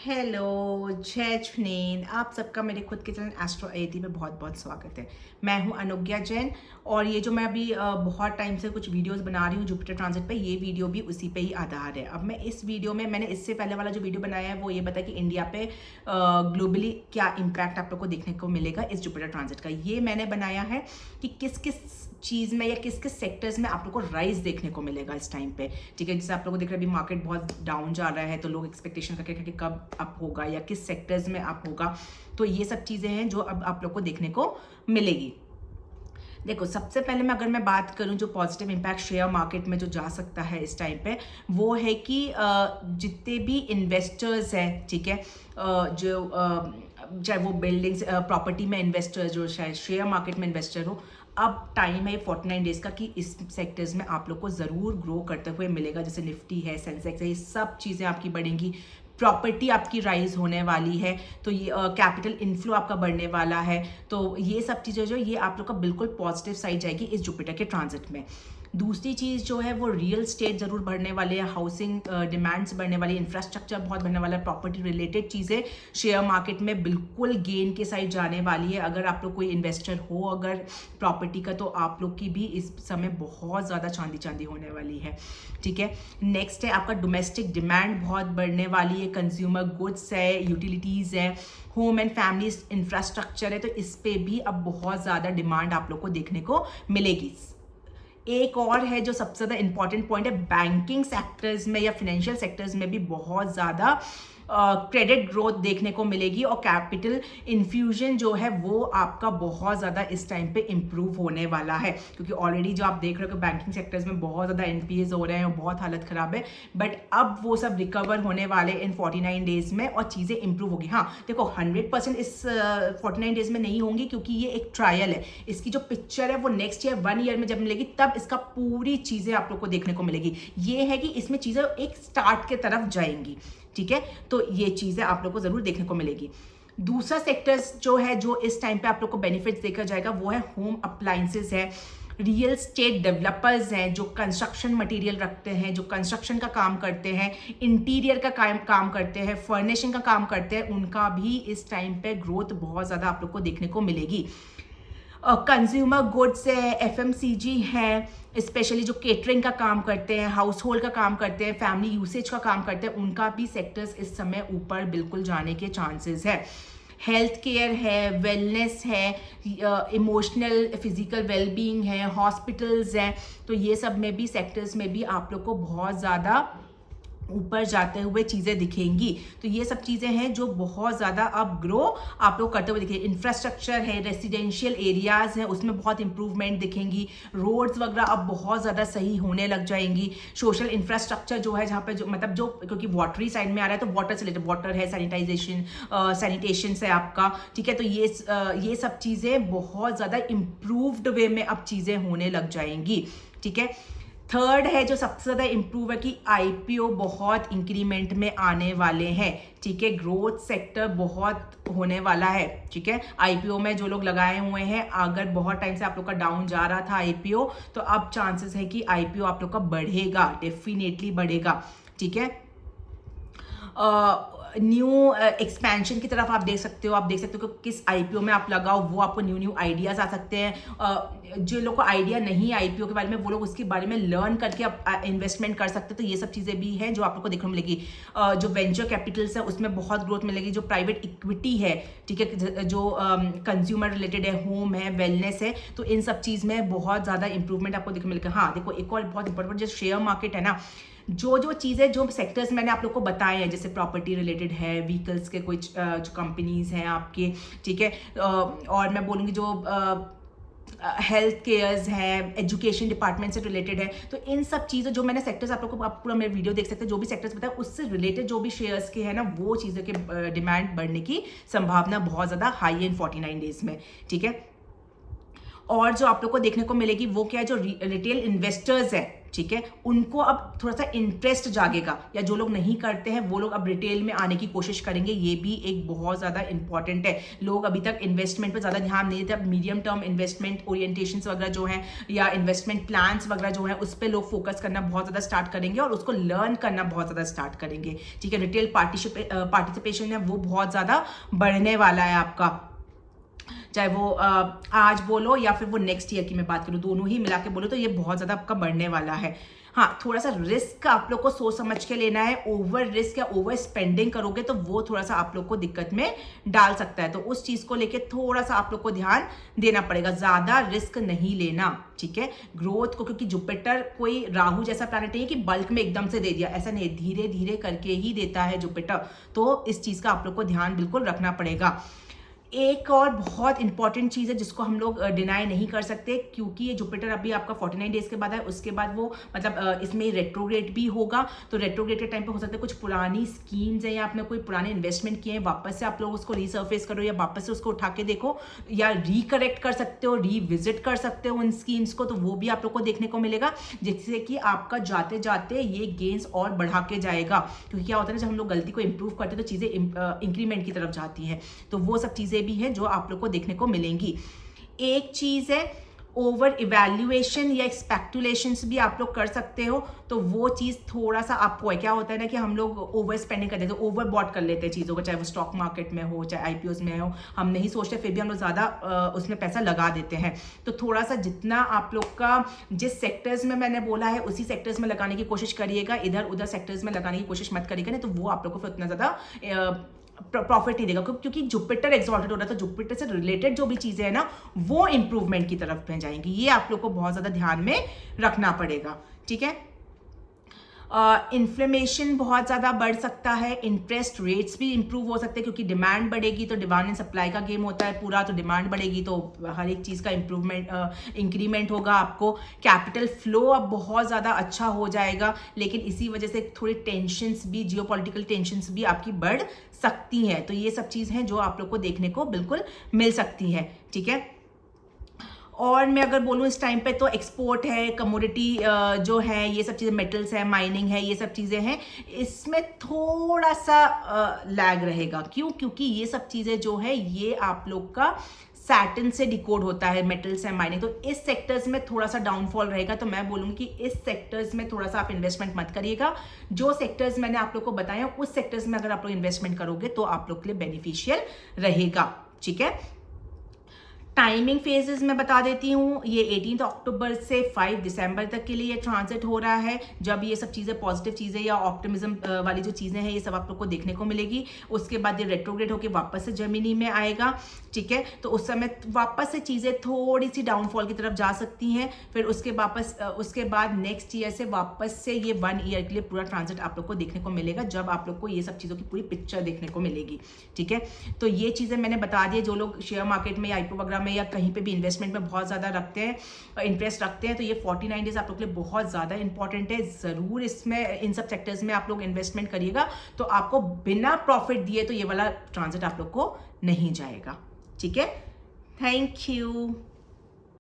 Hello, जय जफनीन। आप सबका मेरे खुद के चैनल एस्ट्रो अयति में बहुत बहुत स्वागत है। मैं हूं अनुज्ञा जैन और ये जो मैं अभी बहुत टाइम से कुछ वीडियोस बना रही हूं जुपिटर ट्रांजिट पे, ये वीडियो भी उसी पे ही आधार है। अब मैं इस वीडियो में मैंने इससे पहले वाला जो वीडियो बनाया है वो ये बताया कि इंडिया पे ग्लोबली क्या इम्पैक्ट आप लोग को देखने को मिलेगा इस जुपिटर ट्रांजिट का। ये मैंने बनाया है कि किस किस चीज़ में या किस किस सेक्टर्स में आप लोग को राइज देखने को मिलेगा इस टाइम पे। ठीक है, जैसे आप लोग को देख रहे हैं अभी मार्केट बहुत डाउन जा रहा है तो लोग एक्सपेक्टेशन करके कि कब अप होगा या किस सेक्टर्स में अप होगा। तो ये सब चीज़ें हैं जो अब आप लोग को देखने को मिलेगी। देखो, सबसे पहले मैं अगर मैं बात करूं जो पॉजिटिव इम्पैक्ट शेयर मार्केट में जो जा सकता है इस टाइम पे, वो है कि जितने भी इन्वेस्टर्स हैं, ठीक है, जो चाहे वो बिल्डिंग्स प्रॉपर्टी में इन्वेस्टर्स जो शायद शेयर मार्केट में इन्वेस्टर हो, अब टाइम है 49 डेज का कि इस सेक्टर्स में आप लोग को ज़रूर ग्रो करते हुए मिलेगा। जैसे निफ्टी है, सेंसेक्स है, ये सब चीज़ें आपकी बढ़ेंगी। प्रॉपर्टी आपकी राइज होने वाली है, तो ये कैपिटल इनफ्लो आपका बढ़ने वाला है। तो ये सब चीज़ें जो ये आप लोग का बिल्कुल पॉजिटिव साइड जाएगी इस जुपिटर के ट्रांजिट में। दूसरी चीज़ जो है वो रियल स्टेट ज़रूर बढ़ने वाले हैं, हाउसिंग डिमांड्स बढ़ने वाली, इंफ्रास्ट्रक्चर बहुत बढ़ने वाला है, प्रॉपर्टी रिलेटेड चीज़ें शेयर मार्केट में बिल्कुल गेन के साइड जाने वाली है। अगर आप लोग कोई इन्वेस्टर हो अगर प्रॉपर्टी का, तो आप लोग की भी इस समय बहुत ज़्यादा चांदी चांदी होने वाली है। ठीक है, नेक्स्ट है आपका डोमेस्टिक डिमांड बहुत बढ़ने वाली है, कंज्यूमर गुड्स है, यूटिलिटीज़ है, होम एंड फैमिली इंफ्रास्ट्रक्चर है, तो इस पे भी अब बहुत ज़्यादा डिमांड आप लोग को देखने को मिलेगी। एक और है जो सबसे ज़्यादा इंपॉर्टेंट पॉइंट है, बैंकिंग सेक्टर्स में या फाइनेंशियल सेक्टर्स में भी बहुत ज़्यादा क्रेडिट ग्रोथ देखने को मिलेगी और कैपिटल इन्फ्यूजन जो है वो आपका बहुत ज़्यादा इस टाइम पे इम्प्रूव होने वाला है। क्योंकि ऑलरेडी जो आप देख रहे हो कि बैंकिंग सेक्टर्स में बहुत ज़्यादा एनपीएस हो रहे हैं और बहुत हालत ख़राब है, बट अब वो सब रिकवर होने वाले इन 49 डेज़ में और चीज़ें इंप्रूव होगी। हाँ देखो, 100% इस 49 डेज़ में नहीं होंगी क्योंकि ये एक ट्रायल है। इसकी जो पिक्चर है वो नेक्स्ट ईयर 1 ईयर में जब मिलेगी तब इसका पूरी चीज़ें आप लोग को देखने को मिलेगी। ये है कि इसमें चीज़ें एक स्टार्ट के तरफ जाएंगी। ठीक है, तो ये चीज़ें आप लोग को ज़रूर देखने को मिलेगी। दूसरा सेक्टर्स जो है जो इस टाइम पे आप लोग को बेनिफिट्स देखा जाएगा वो है होम अप्लायंसेस है, रियल स्टेट डेवलपर्स हैं जो कंस्ट्रक्शन मटेरियल रखते हैं, जो कंस्ट्रक्शन का काम करते हैं, इंटीरियर का काम करते हैं, फर्निशिंग का काम करते हैं, उनका भी इस टाइम पे ग्रोथ बहुत ज़्यादा आप लोग को देखने को मिलेगी। कंज्यूमर गुड्स है, एफएमसीजी है, स्पेशली जो केटरिंग का काम करते हैं, हाउस होल्ड का काम करते हैं, फैमिली यूसेज का काम करते हैं, उनका भी सेक्टर्स इस समय ऊपर बिल्कुल जाने के चांसेस है। हेल्थ केयर है, वेलनेस है, इमोशनल फिजिकल वेलबींग है, हॉस्पिटल्स हैं, तो ये सब में भी सेक्टर्स में भी आप लोग को बहुत ज़्यादा ऊपर जाते हुए चीज़ें दिखेंगी। तो ये सब चीज़ें हैं जो बहुत ज़्यादा अब ग्रो आप लोग करते हुए दिखेंगे। इंफ्रास्ट्रक्चर है, रेसिडेंशियल एरियाज़ हैं, उसमें बहुत इंप्रूवमेंट दिखेंगी। रोड्स वगैरह अब बहुत ज़्यादा सही होने लग जाएंगी। सोशल इंफ्रास्ट्रक्चर जो है जहाँ पे जो मतलब जो क्योंकि वाटरी साइड में आ रहा है तो वाटर से रिलेटेड वाटर है, सैनिटाइजेशन सैनिटेशन से आपका, ठीक है, तो ये सब चीज़ें बहुत ज़्यादा इम्प्रूव्ड वे में अब चीज़ें होने लग जाएंगी। ठीक है, थर्ड है जो सबसे ज़्यादा इम्प्रूव है कि आईपीओ बहुत इंक्रीमेंट में आने वाले हैं। ठीक है, ग्रोथ सेक्टर बहुत होने वाला है। ठीक है, आईपीओ में जो लोग लगाए हुए हैं, अगर बहुत टाइम से आप लोग का डाउन जा रहा था आईपीओ, तो अब चांसेस है कि आईपीओ आप लोग का बढ़ेगा, डेफिनेटली बढ़ेगा। ठीक है, न्यू एक्सपेंशन की तरफ आप देख सकते हो कि किस आईपीओ में आप लगाओ, वो आपको न्यू न्यू आइडियाज़ आ सकते हैं। जो लोग को आइडिया नहीं है आईपीओ के बारे में, वो लोग उसके बारे में लर्न करके आप इन्वेस्टमेंट कर सकते हैं। तो ये सब चीज़ें भी हैं जो आप लोग को देखने को मिलेगी। जो वेंचर कैपिटल्स है उसमें बहुत ग्रोथ मिलेगी। जो प्राइवेट इक्विटी है, ठीक है, जो कंज्यूमर रिलेटेड है, होम है, वेलनेस है, तो इन सब चीज़ में बहुत ज़्यादा इंप्रूवमेंट आपको देखने को मिलेगा। हाँ देखो, एक और बहुत इंपॉर्टेंट जो शेयर मार्केट है ना, जो चीज़ें जो सेक्टर्स मैंने आप लोग को बताए हैं, जैसे प्रॉपर्टी रिलेटेड है, व्हीकल्स के कुछ जो कंपनीज हैं आपके, ठीक है, और मैं बोलूँगी जो हेल्थ केयर्स हैं, एजुकेशन डिपार्टमेंट से रिलेटेड है, तो इन सब चीज़ें जो मैंने सेक्टर्स आप लोग को, आप पूरा मेरे वीडियो देख सकते हैं, जो भी सेक्टर्स बताए उससे रिलेटेड जो भी शेयर्स के हैं ना, वो चीज़ों के डिमांड बढ़ने की संभावना बहुत ज़्यादा हाई है इन 49 डेज में। ठीक है, और जो आप लोग को देखने को मिलेगी वो क्या है, जो रिटेल इन्वेस्टर्स है, ठीक है, उनको अब थोड़ा सा इंटरेस्ट जागेगा, या जो लोग नहीं करते हैं वो लोग अब रिटेल में आने की कोशिश करेंगे। ये भी एक बहुत ज़्यादा इंपॉर्टेंट है। लोग अभी तक इन्वेस्टमेंट पे ज़्यादा ध्यान नहीं देते, अब मीडियम टर्म इन्वेस्टमेंट ओरिएंटेशंस वगैरह जो हैं या इन्वेस्टमेंट प्लान्स वगैरह जो है उस पर लोग फोकस करना बहुत ज़्यादा स्टार्ट करेंगे और उसको लर्न करना बहुत ज़्यादा स्टार्ट करेंगे, ठीक है। रिटेल पार्टिसिपेशन है वो बहुत ज़्यादा बढ़ने वाला है आपका, चाहे वो आज बोलो या फिर वो नेक्स्ट ईयर की मैं बात करूँ, दोनों ही मिला के बोलो तो ये बहुत ज़्यादा आपका बढ़ने वाला है। हाँ, थोड़ा सा रिस्क आप लोग को सोच समझ के लेना है। ओवर रिस्क या ओवर स्पेंडिंग करोगे तो वो थोड़ा सा आप लोग को दिक्कत में डाल सकता है, तो उस चीज़ को लेके थोड़ा सा आप लोग को ध्यान देना पड़ेगा। ज़्यादा रिस्क नहीं लेना, ठीक है। ग्रोथ को, क्योंकि जुपिटर कोई राहु जैसा प्लैनेट नहीं है कि बल्क में एकदम से दे दिया, ऐसा नहीं, धीरे धीरे करके ही देता है जुपिटर, तो इस चीज़ का आप लोग को ध्यान बिल्कुल रखना पड़ेगा। एक और बहुत इंपॉर्टेंट चीज़ है जिसको हम लोग डिनाई नहीं कर सकते, क्योंकि ये जुपिटर अभी आपका 49 डेज के बाद है, उसके बाद वो मतलब इसमें रेट्रोग्रेड भी होगा, तो रेट्रोग्रेड के टाइम पे हो सकता है कुछ पुरानी स्कीम्स हैं या आपने कोई पुराने इन्वेस्टमेंट किए हैं वापस से आप लोग उसको रीसर्फेस करो या वापस से उसको उठा के देखो या रिकरेक्ट कर सकते हो, रीविजिट कर सकते हो उन स्कीम्स को, तो वो भी आप लोग को देखने को मिलेगा, जिससे कि आपका जाते जाते ये गेन्स और बढ़ा के जाएगा। क्योंकि क्या होता है ना, जब हम लोग गलती को इंप्रूव करते हैं तो चीज़ें इंक्रीमेंट की तरफ जाती हैं, तो वो सब चीज़ें भी हैं जो आप लोग को देखने को मिलेंगी। एक चीज है ओवर इवैल्यूएशन या स्पेक्युलेशंस भी आप लोग कर सकते हो, तो वो चीज़ थोड़ा सा आपको है, क्या होता है ना कि हम लोग ओवर स्पेंडिंग कर देते हैं, ओवर बॉट कर लेते हैं चीज़ों को, चाहे वो स्टॉक मार्केट में हो चाहे आईपीओज में हो, हम नहीं सोचते फिर भी हम लोग ज़्यादा उसमें पैसा लगा देते हैं। तो थोड़ा सा जितना आप लोग का जिस सेक्टर्स में मैंने बोला है उसी सेक्टर्स में लगाने की कोशिश करिएगा, इधर उधर सेक्टर्स में लगाने की कोशिश मत करिएगा, नहीं तो वो आप लोग को फिर उतना ज़्यादा प्रॉफिट नहीं देगा, क्योंकि जुपिटर एक्सॉल्टेड हो रहा है, तो जुपिटर से रिलेटेड जो भी चीजें हैं ना वो इंप्रूवमेंट की तरफ में जाएंगी। ये आप लोग को बहुत ज्यादा ध्यान में रखना पड़ेगा, ठीक है। इन्फ्लेमेशन बहुत ज़्यादा बढ़ सकता है, इंटरेस्ट रेट्स भी इंप्रूव हो सकते हैं, क्योंकि डिमांड बढ़ेगी तो डिमांड एंड सप्लाई का गेम होता है पूरा, तो डिमांड बढ़ेगी तो हर एक चीज़ का इंप्रूवमेंट इंक्रीमेंट होगा आपको। कैपिटल फ्लो अब बहुत ज़्यादा अच्छा हो जाएगा, लेकिन इसी वजह से थोड़ी टेंशन्स भी, जियोपॉलिटिकल टेंशन्स भी आपकी बढ़ सकती हैं, तो ये सब चीज़ हैं जो आप लोग को देखने को बिल्कुल मिल सकती हैं, ठीक है। और मैं अगर बोलूँ इस टाइम पे तो एक्सपोर्ट है, कमोडिटी जो है, ये सब चीज़ें, मेटल्स है, माइनिंग है, ये सब चीज़ें हैं, इसमें थोड़ा सा लैग रहेगा। क्यों? क्योंकि ये सब चीज़ें जो है ये आप लोग का सैटर्न से डिकोड होता है, मेटल्स है, माइनिंग, तो इस सेक्टर्स में थोड़ा सा डाउनफॉल रहेगा। तो मैं बोलूँगी कि इस सेक्टर्स में थोड़ा सा आप इन्वेस्टमेंट मत करिएगा। जो सेक्टर्स मैंने आप लोग को बताया उस सेक्टर्स में अगर आप लोग इन्वेस्टमेंट करोगे तो आप लोग के लिए बेनिफिशियल रहेगा, ठीक है। टाइमिंग फेजेस मैं बता देती हूँ, ये 18 अक्टूबर से 5 दिसंबर तक के लिए ये ट्रांजिट हो रहा है, जब ये सब चीज़ें पॉजिटिव चीज़ें या ऑप्टिमिज्म वाली जो चीज़ें हैं ये सब आप लोग को देखने को मिलेगी। उसके बाद ये रेट्रोग्रेड होकर वापस से जेमिनी में आएगा, ठीक है। तो उस समय वापस से चीज़ें थोड़ी सी डाउनफॉल की तरफ जा सकती हैं, फिर उसके बाद नेक्स्ट ईयर से वापस से ये 1 ईयर के लिए पूरा ट्रांजिट आप लोग को देखने को मिलेगा, जब आप लोग को ये सब चीज़ों की पूरी पिक्चर देखने को मिलेगी, ठीक है। तो ये चीज़ें मैंने बता दी, जो लोग शेयर मार्केट में, आईपीओ वगैरह में या कहीं पे भी इन्वेस्टमेंट में बहुत ज़्यादा रखते हैं, इंटरेस्ट रखते हैं, तो ये 49 डेज आप लोग के लिए बहुत ज़्यादा इंपॉर्टेंट है। ज़रूर इसमें इन सब सेक्टर्स में आप लोग इन्वेस्टमेंट करिएगा, तो आपको बिना प्रॉफिट दिए तो ये वाला ट्रांजिट आप लोग को नहीं जाएगा, ठीक है। Thank you.